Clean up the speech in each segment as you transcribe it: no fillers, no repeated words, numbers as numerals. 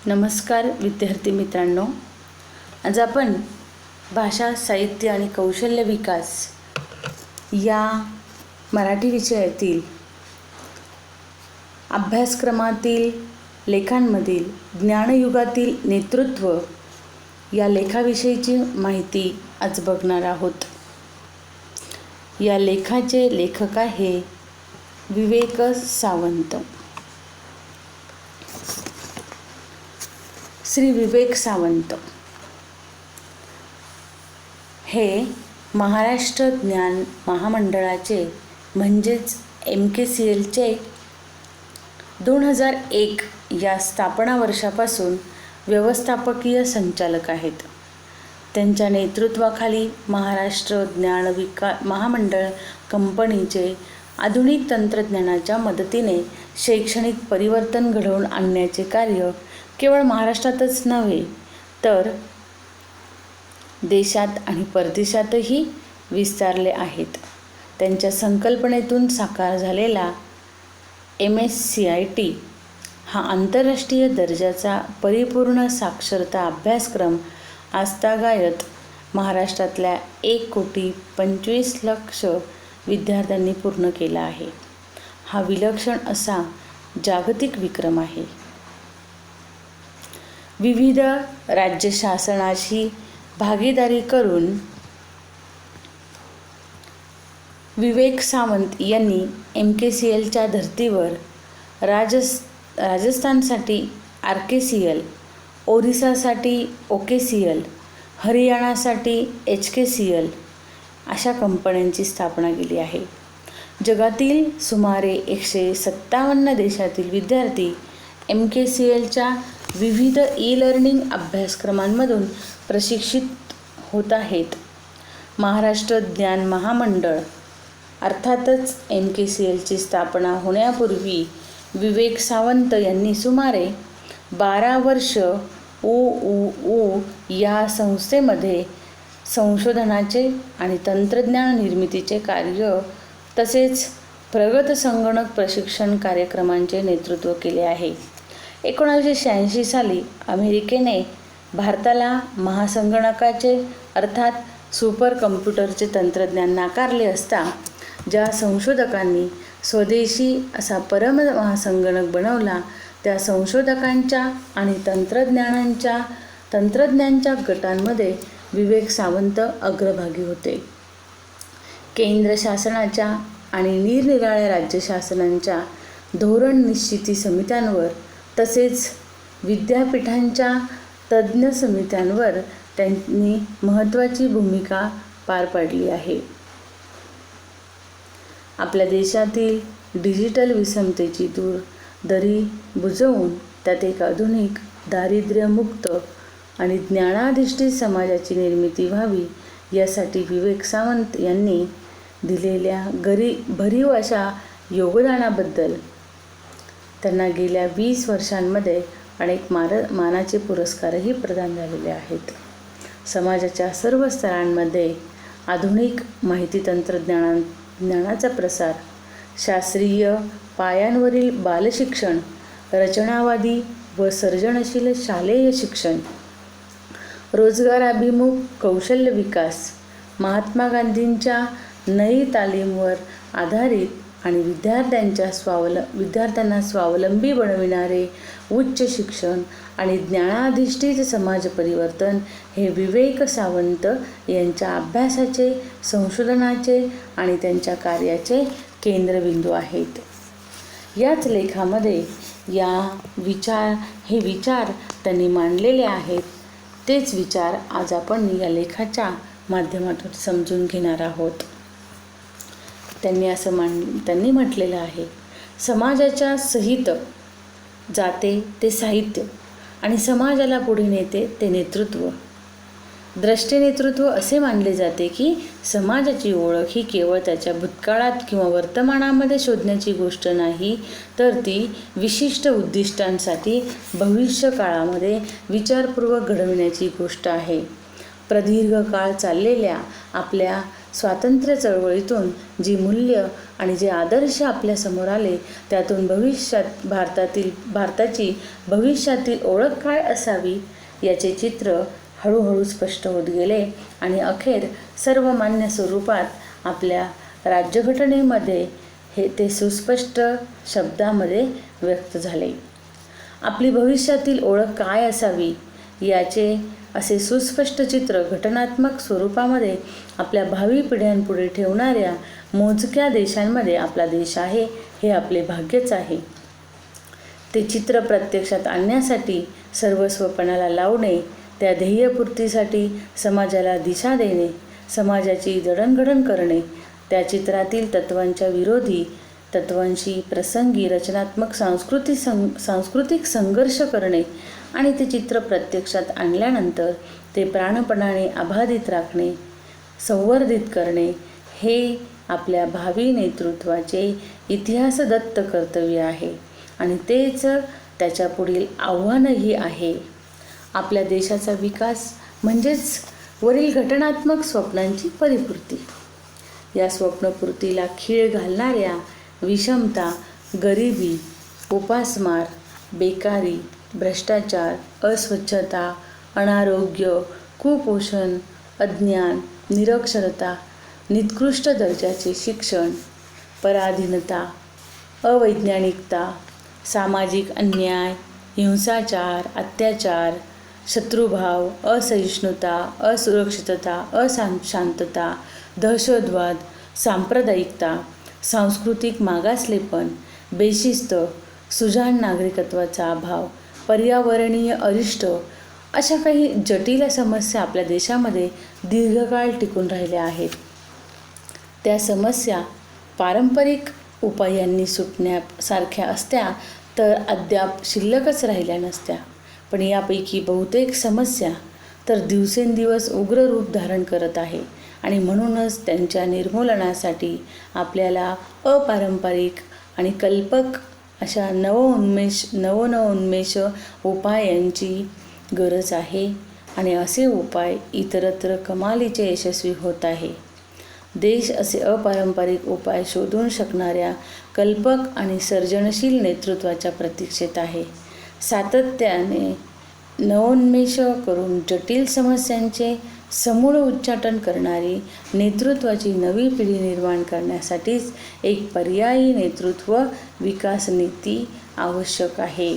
नमस्कार विद्यार्थी मित्रांनो, आज आपण भाषा साहित्य आणि कौशल्य विकास या मराठी विषयातील अभ्यासक्रमातील लेखांमधील ज्ञानयुगातील नेतृत्व या लेखाविषयीची माहिती आज बघणार आहोत. या लेखाचे लेखक आहे विवेक सावंत. श्री विवेक सावंत हे महाराष्ट्र ज्ञान महामंडळाचे म्हणजेच MKCLचे 2001 या स्थापना वर्षापासून व्यवस्थापकीय संचालक आहेत. त्यांच्या नेतृत्वाखाली महाराष्ट्र ज्ञान महामंडळ कंपनीचे आधुनिक तंत्रज्ञानाच्या मदतीने शैक्षणिक परिवर्तन घडवून आणण्याचे कार्य केवळ महाराष्ट्रातच नव्हे तर देशात आणि परदेशातही विस्तारले आहेत. त्यांच्या संकल्पनेतून साकार झालेला MSCIT हा आंतरराष्ट्रीय दर्जाचा परिपूर्ण साक्षरता अभ्यासक्रम आजतागायत महाराष्ट्रातल्या 1,25,00,000 विद्यार्थ्यांनी पूर्ण केला आहे. हा विलक्षण असा जागतिक विक्रम आहे. विविध राज्य शासनाशी भागीदारी करून विवेक सावंत यांनी MKCLच्या धर्तीवर राजस्थानसाठी RKCL, ओरिसासाठी OKCL, हरियाणासाठी HKCL अशा कंपन्यांची स्थापना केली आहे. जगातील सुमारे 157 देशातील विद्यार्थी MKCLच्या विविध ई-लर्निंग अभ्यासक्रमांमधून प्रशिक्षित होत आहेत. महाराष्ट्र ज्ञान महामंडळ अर्थातच MKCLची स्थापना होण्यापूर्वी विवेक सावंत यांनी सुमारे 12 वर्ष UUU या संस्थेमध्ये संशोधनाचे आणि तंत्रज्ञान निर्मितीचे कार्य तसेच प्रगत संगणक प्रशिक्षण कार्यक्रमांचे नेतृत्व केले आहे. 1986 साली अमेरिकेने भारताला महासंगणकाचे अर्थात सुपर कम्प्युटरचे तंत्रज्ञान नाकारले असता ज्या संशोधकांनी स्वदेशी असा परम महासंगणक बनवला त्या संशोधकांच्या आणि तंत्रज्ञांच्या गटांमध्ये विवेक सावंत अग्रभागी होते. केंद्र शासनाच्या आणि निरनिराळ्या राज्य शासनांच्या धोरण निश्चिती समित्यांवर तसेच विद्यापीठांच्या तज्ज्ञ समित्यांवर त्यांनी महत्त्वाची भूमिका पार पाडली आहे. आपल्या देशातील डिजिटल विषमतेची दरी बुजवून त्यात एक आधुनिक, दारिद्र्यमुक्त आणि ज्ञानाधिष्ठित समाजाची निर्मिती व्हावी यासाठी विवेक सावंत यांनी दिलेल्या भरीव अशा योगदानाबद्दल त्यांना गेल्या 20 वर्षांमध्ये अनेक मानाचे पुरस्कारही प्रदान झालेले आहेत. समाजाच्या सर्व स्तरांमध्ये आधुनिक माहिती तंत्रज्ञानाचा प्रसार, शास्त्रीय पायांवरील बालशिक्षण, रचनावादी व सर्जनशील शालेय शिक्षण, रोजगाराभिमुख कौशल्य विकास, महात्मा गांधींच्या नई तालीमवर आधारित आणि विद्यार्थ्यांना स्वावलंबी बनविणारे उच्च शिक्षण आणि ज्ञानाधिष्ठित समाज परिवर्तन हे विवेक सावंत यांच्या अभ्यासाचे, संशोधनाचे आणि त्यांच्या कार्याचे केंद्रबिंदू आहेत. याच लेखामध्ये हे विचार त्यांनी मांडलेले आहेत. तेच विचार आज आपण या लेखाच्या माध्यमातून समजून घेणार आहोत. त्यांनी म्हटलेलं आहे, समाजाच्या सहित जाते ते साहित्य आणि समाजाला पुढे नेते ते नेतृत्व. द्रष्टे नेतृत्व असे मानले जाते की समाजाची ओळख ही केवळ त्याच्या भूतकाळात किंवा वर्तमानामध्ये शोधण्याची गोष्ट नाही, तर ती विशिष्ट उद्दिष्टांसाठी भविष्य काळामध्ये विचारपूर्वक घडविण्याची गोष्ट आहे. प्रदीर्घ काळ चाललेल्या आपल्या स्वातंत्र्य चळवळीतून जी मूल्य आणि जे आदर्श आपल्यासमोर आले त्यातून भारताची भविष्यातील ओळख काय असावी याचे चित्र हळूहळू स्पष्ट होत गेले आणि अखेर सर्वमान्य स्वरूपात आपल्या राज्यघटनेमध्ये ते सुस्पष्ट शब्दामध्ये व्यक्त झाले. आपली भविष्यातील ओळख काय असावी याचे असे सुस्पष्ट चित्र घटनात्मक स्वरूपामध्ये आपल्या भावी पिढ्यांपुढे ठेवणाऱ्या मोजक्या देशांमध्ये आपला देश आहे. हे आपले भाग्यच आहे. ते चित्र प्रत्यक्षात आणण्यासाठी सर्वस्वपणाला लावणे, त्या ध्येयपूर्तीसाठी समाजाला दिशा देणे, समाजाची जडणघडण करणे, त्या चित्रातील तत्त्वांच्या विरोधी तत्त्वांशी प्रसंगी रचनात्मक सांस्कृतिक संघर्ष करणे आणि ते चित्र प्रत्यक्षात आणल्यानंतर ते प्राणपणाने अबाधित राखणे, संवर्धित करणे हे आपल्या भावी नेतृत्वाचे इतिहासदत्त कर्तव्य आहे आणि तेच त्याच्या पुढील आव्हानही आहे. आपल्या देशाचा विकास म्हणजेच वरील घटनात्मक स्वप्नांची परिपूर्ती. या स्वप्नपूर्तीला खीळ घालणाऱ्या विषमता, गरिबी, उपासमार, बेकारी, भ्रष्टाचार, अस्वच्छता, अनारोग्य, कुपोषण, अज्ञान, निरक्षरता, निकृष्ट दर्जाचे शिक्षण, पराधीनता, अवैज्ञानिकता, सामाजिक अन्याय, हिंसाचार, अत्याचार, शत्रुभाव, असहिष्णुता, असुरक्षितता, अशांतता, दहशतवाद, सांप्रदायिकता, सांस्कृतिक मागासलेपण, बेशिस्त, सुजाण नागरिकत्वाचा अभाव, पर्यावरणीय अरिष्ट अशा काही जटिल समस्या आपल्या देशामध्ये दीर्घकाळ टिकून राहिल्या आहेत. त्या समस्या पारंपरिक उपायांनी सुटण्यासारख्या असत्या तर अद्याप शिल्लकच राहिल्या नसत्या. पण यापैकी बहुतेक समस्या तर दिवसेंदिवस उग्र रूप धारण करत आहे आणि म्हणूनच त्यांच्या निर्मूलनासाठी आपल्याला अपारंपरिक आणि कल्पक अशा नवोन्मेष उपायांची गरज आहे आणि असे उपाय इतरत्र कमालीचे यशस्वी होत आहे. देश असे अपारंपरिक उपाय शोधून शकणाऱ्या कल्पक आणि सर्जनशील नेतृत्वाच्या प्रतीक्षेत आहे. सातत्याने नवोन्मेष करून जटिल समस्यांचे समूळ उच्चाटन करणारी नेतृत्वाची नवी पिढी निर्माण करण्यासाठीच एक पर्यायी नेतृत्व विकास नीती आवश्यक आहे.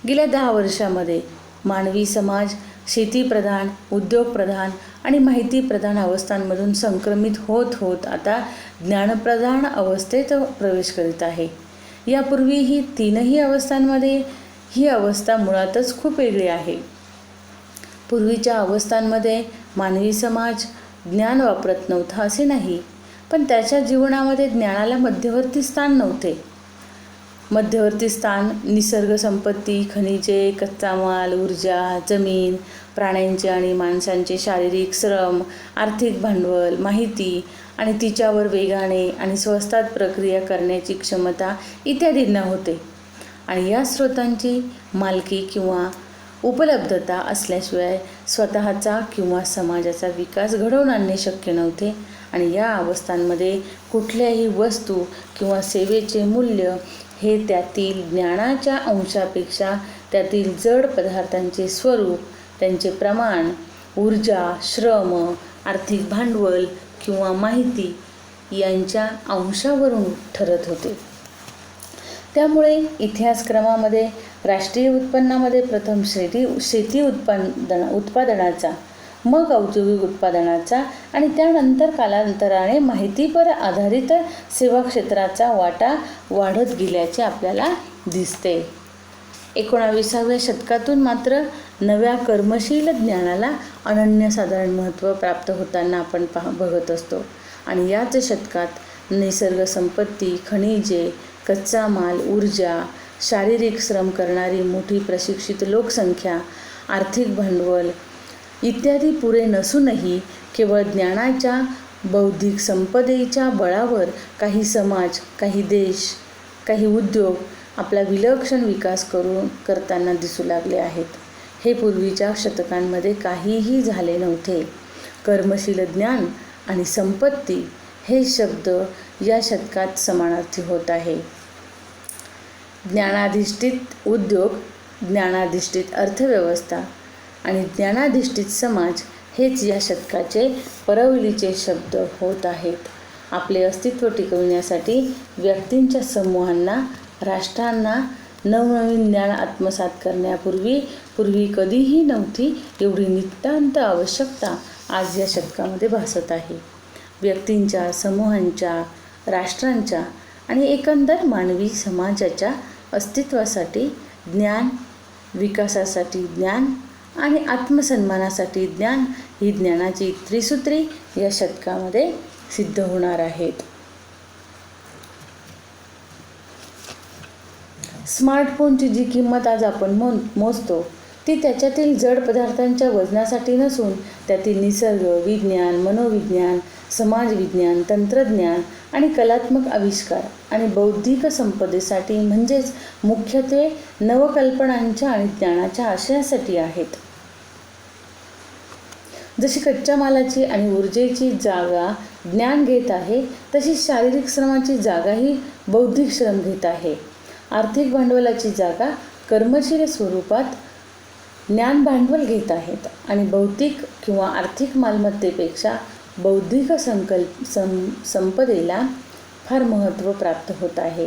गेल्या 10 वर्षामध्ये मानवी समाज शेतीप्रधान, उद्योगप्रधान आणि माहितीप्रधान अवस्थांमधून संक्रमित होत होत आता ज्ञानप्रधान अवस्थेत प्रवेश करीत आहे. यापूर्वी ही तीनही अवस्थांमध्ये ही अवस्था मुळातच खूप वेगळी आहे. पूर्वीच्या अवस्थांमध्ये मानवी समाज ज्ञान वापरत नव्हता असे नाही, पण त्याच्या जीवनामध्ये ज्ञानाला मध्यवर्ती स्थान नव्हते. मध्यवर्ती स्थान निसर्ग संपत्ती, खनिजे, कच्चा माल, ऊर्जा, जमीन, प्राण्यांचे आणि माणसांचे शारीरिक श्रम, आर्थिक भांडवल, माहिती आणि तिच्यावर वेगाने आणि स्वस्तात प्रक्रिया करण्याची क्षमता इत्यादींना होते. आणि या स्रोतांची मालकी किंवा उपलब्धता असल्याशिवाय स्वतःचा किंवा समाजाचा विकास घडवून आणणे शक्य नव्हते. आणि या अवस्थांमध्ये कुठल्याही वस्तू किंवा सेवेचे मूल्य हे त्यातील ज्ञानाच्या अंशापेक्षा त्यातील जड पदार्थांचे स्वरूप, त्यांचे प्रमाण, ऊर्जा, श्रम, आर्थिक भांडवल किंवा माहिती यांच्या अंशावरून ठरत होते. त्यामुळे इतिहासक्रमामध्ये राष्ट्रीय उत्पन्नामध्ये प्रथम शेती उत्पादनाचा, मग औद्योगिक उत्पादनाचा आणि त्यानंतर कालांतराने माहितीपर आधारित सेवा क्षेत्राचा वाटा वाढत गेल्याचे आपल्याला दिसते. 19व्या शतकातून मात्र नव्या कर्मशील ज्ञानाला अनन्यसाधारण महत्त्व प्राप्त होताना आपण बघत असतो. आणि याच शतकात निसर्ग संपत्ती, खनिजे, कच्चा माल, ऊर्जा, शारीरिक श्रम करणारी मोठी प्रशिक्षित लोकसंख्या, आर्थिक भांडवल इत्यादी पुरे नसूनही केवळ ज्ञानाच्या बौद्धिक संपदेच्या बळावर काही समाज, काही देश, काही उद्योग आपला विलक्षण विकास करताना दिसू लागले आहेत. हे पूर्वीच्या शतकांमध्ये काहीही झाले नव्हते. कर्मशील ज्ञान आणि संपत्ती हे शब्द या शतकात समानार्थी होत आहे. ज्ञानाधिष्ठित उद्योग, ज्ञानाधिष्ठित अर्थव्यवस्था आणि ज्ञानाधिष्ठित समाज हेच या शतकाचे परवलीचे शब्द होत आहेत. आपले अस्तित्व टिकविण्यासाठी व्यक्तींच्या समूहांना, राष्ट्रांना नवनवीन ज्ञान आत्मसात करण्यापूर्वी कधीही नव्हती एवढी नितांत आवश्यकता आज या शतकामध्ये भासत आहे. व्यक्तींच्या, समूहांच्या, राष्ट्रांच्या आणि एकंदर मानवी समाजाच्या अस्तित्वासाठी ज्ञान, विकासासाठी ज्ञान आणि आत्मसन्मानासाठी ज्ञान ही ज्ञानाची त्रिसूत्री या शतकामध्ये सिद्ध होणार आहेत. स्मार्टफोनची जी किंमत आज आपण मोजतो ती त्याच्यातील जड पदार्थांच्या वजनासाठी नसून त्यातील निसर्ग, विज्ञान, मनोविज्ञान, समाजविज्ञान, तंत्रज्ञान आणि कलात्मक आविष्कार आणि बौद्धिक संपदेसाठी म्हणजेच मुख्यत्वे नवकल्पनांच्या आणि ज्ञानाच्या आशयासाठी आहेत. जशी कच्च्या मालाची आणि ऊर्जेची जागा ज्ञान घेत आहे तशी शारीरिक श्रमाची जागाही बौद्धिक श्रम घेत आहे. आर्थिक भांडवलाची जागा कर्मशील स्वरूपात ज्ञान भांडवल घेत आहेत आणि भौतिक किंवा आर्थिक मालमत्तेपेक्षा बौद्धिक संपदेला फार महत्त्व प्राप्त होत आहे.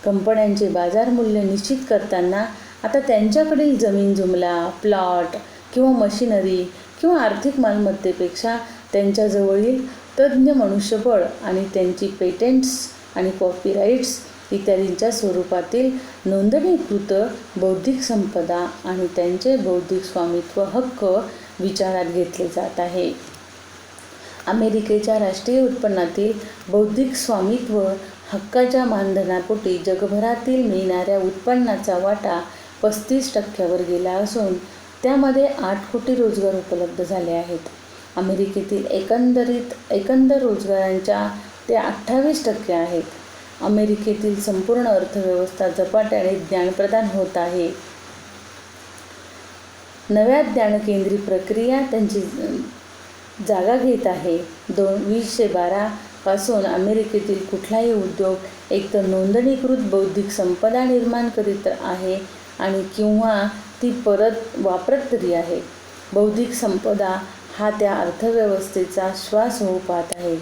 कंपन्यांचे बाजार मूल्य निश्चित करताना आता त्यांच्याकडील जमीन जुमला, प्लॉट किंवा मशिनरी किंवा आर्थिक मालमत्तेपेक्षा त्यांच्याजवळील तज्ज्ञ मनुष्यबळ आणि त्यांची पेटंट्स आणि कॉपीराईट्स इत्यादींच्या स्वरूपातील नोंदणीकृत बौद्धिक संपदा आणि त्यांचे बौद्धिक स्वामित्व हक्क विचारात घेतले जात आहे. अमेरिकेच्या राष्ट्रीय उत्पन्नातील बौद्धिक स्वामित्व हक्काच्या मानधनापोटी जगभरातील मिळणाऱ्या उत्पन्नाचा वाटा 35% गेला असून त्यामध्ये 8 कोटी रोजगार उपलब्ध झाले आहेत. अमेरिकेतील एकंदर रोजगारांच्या ते 28% आहेत. अमेरिकेतील संपूर्ण अर्थव्यवस्था झपाट्याने ज्ञानप्रधान होत आहे. नव्या ज्ञानकेंद्री प्रक्रिया त्यांची जागा घेत आहे. 2012 पासून अमेरिकेतील कुठलाही उद्योग एकतर नोंदणीकृत बौद्धिक संपदा निर्माण करीत आहे आणि किंवा ती परत वापरत तरी आहे. बौद्धिक संपदा हा त्या अर्थव्यवस्थेचा श्वास होऊ पाहत आहे.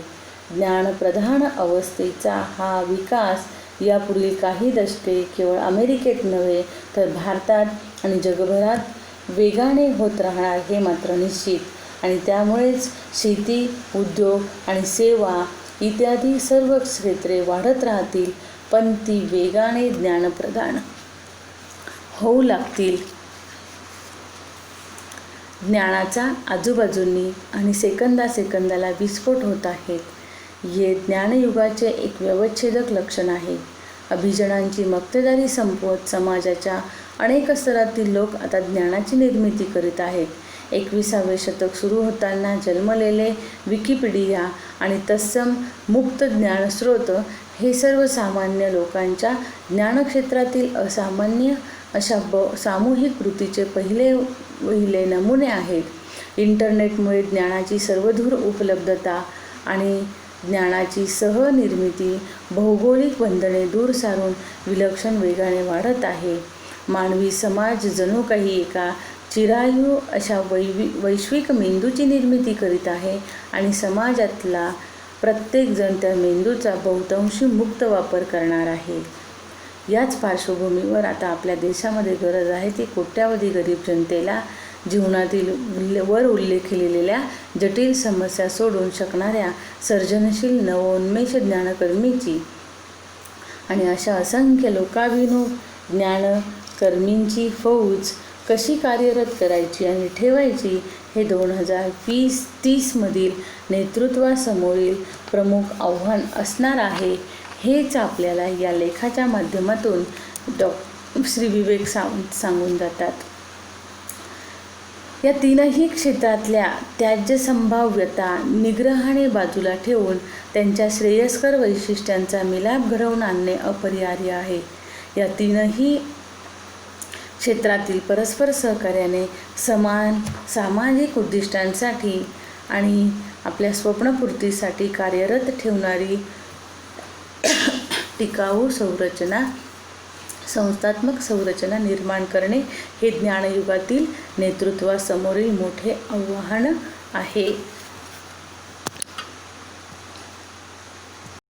ज्ञानप्रधान अवस्थेचा हा विकास यापुढील काही दशके केवळ अमेरिकेत नव्हे तर भारतात आणि जगभरात वेगाने होत राहणार हे मात्र निश्चित. आणि त्यामुळेच शेती, उद्योग आणि सेवा इत्यादी सर्व क्षेत्रे वाढत राहतील, पण ती वेगाने ज्ञानप्रधान होऊ लागतील. ज्ञानाचा आजूबाजूंनी आणि सेकंदाला विस्फोट होत आहेत. हे ज्ञानयुगाचे एक व्यवच्छेदक लक्षण आहे. अभिजनांची मक्तेदारी संपवत समाजाच्या अनेक स्तरातील लोक आता ज्ञानाची निर्मिती करीत आहेत. 21वे शतक सुरू होताना जन्मलेले विकिपीडिया आणि तत्सम मुक्त ज्ञानस्रोत हे सर्वसामान्य लोकांच्या ज्ञानक्षेत्रातील असामान्य अशा सामूहिक कृतीचे पहिले नमुने आहेत. इंटरनेटमुळे ज्ञानाची सर्वदूर उपलब्धता आणि ज्ञानाची सहनिर्मिती भौगोलिक बंधने दूर सारून विलक्षण वेगाने वाढत आहे. मानवी समाज जणू काही एका चिरायू अशा वैश्विक मेंदूची निर्मिती करीत आहे आणि समाजातला प्रत्येकजण त्या मेंदूचा बहुतांशी मुक्त वापर करणार आहे. याच पार्श्वभूमीवर आता आपल्या देशामध्ये गरज आहे ती कोट्यावधी गरीब जनतेला जीवनातील वर उल्लेख केलेल्या जटिल समस्या सोडवून शकणाऱ्या सर्जनशील नवोन्मेष ज्ञानकर्मीची आणि अशा असंख्य लोकाभिमुख ज्ञानकर्मींची फौज कशी कार्यरत करायची आणि ठेवायची हे 2020-30 मधील नेतृत्वासमोरील प्रमुख आव्हान असणार आहे. हेच आपल्याला या लेखाच्या माध्यमातून श्री विवेक सावंत सांगून जातात. या तीनही क्षेत्रातल्या त्याज्य संभाव्यता निग्रहाने बाजूला ठेवून त्यांच्या श्रेयस्कर वैशिष्ट्यांचा मिलाप घडवून आणणे अपरिहार्य आहे. या तीनही क्षेत्रातील परस्पर सहकार्याने समान सामाजिक उद्दिष्टांसाठी आणि आपल्या स्वप्नपूर्तीसाठी कार्यरत ठेवणारी टिकाऊ संस्थात्मक संरचना निर्माण करणे हे ज्ञानयुगातील नेतृत्वासमोरील मोठे आव्हान आहे.